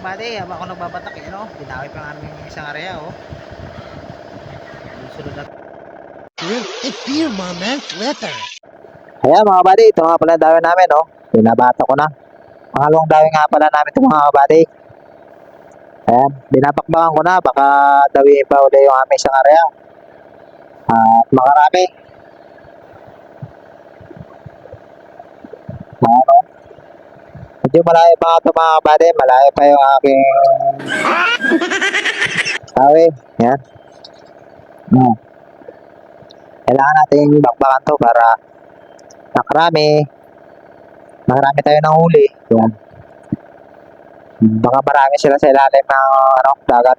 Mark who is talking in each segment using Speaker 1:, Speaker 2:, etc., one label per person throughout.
Speaker 1: buddy, habang ako nagbabatak eh, no? Binawi pa nga namin yung isang area, oh. Sunod na.
Speaker 2: It's you, my man, Slither.
Speaker 1: Ayan mga buddy, ito nga pala dawi namin, no? Binabata ko na. Pangalawang dawi nga pala namin ito mga buddy. Ayan, binabakbakan ko na, baka dawiin pa ulit yung aming isang area. At makarami. Ano? Medyo malayo pa nga ito mga buddy, malayo pa yung aking dawi. Ayan. Kailangan natin bakbakan to para nakarami tayo ng huli. Yan. Baka marami sila sa ilalim ng dagat.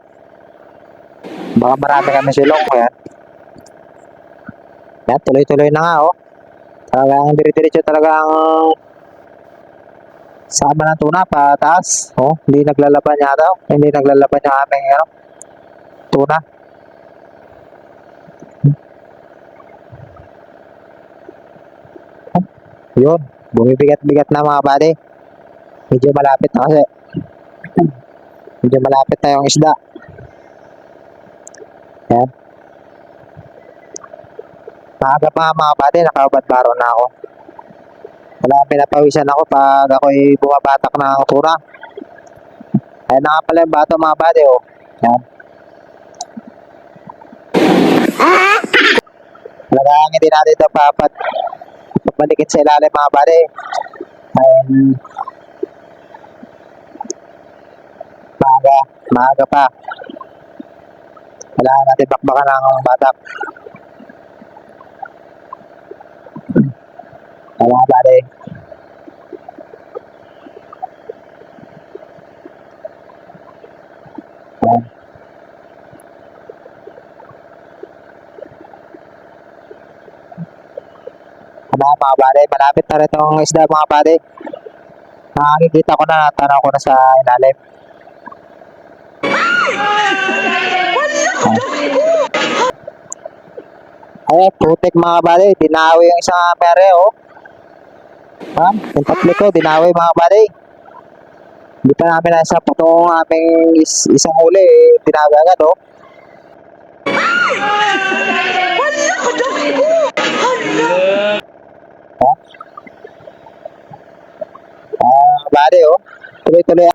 Speaker 1: Baka marami kami silong. Yan. Yan, tuloy-tuloy na nga, oh. Talagang dire-diretso talagang sama ng tuna pataas. Oh, hindi naglalaban yata. Hindi naglalaban yung aming tuna. Yun, bumibigat-bigat na mga buddy. Medyo malapit na kasi. Medyo malapit na yung isda. Yan. Maaga pa mga buddy, nakabadbaro na ako. Wala, pinapawisan ako pag ako'y bumabatak ng tuna. Ayan na nga pala yung bato mga buddy, oh. Yan. Talagang hindi natin ito papalikit sa ilalim mga buddy. Maaga pa. Kailangan natin bakbakan ng batak. Ayan mga buddy. Ayan. Mga buddy, malapit na rin itong isda mga buddy. Nakikita ko na, tanaw ko na sa ilalim. Ay, putik mga buddy, dinawi yung isang mere, oh. Ha? Yung tatlo ko, dinawi mga buddy. Hindi pa namin nasa putong aming isang huli, eh. Dinawi agad, oh. Buddy, oh. Tuloy-tuloy.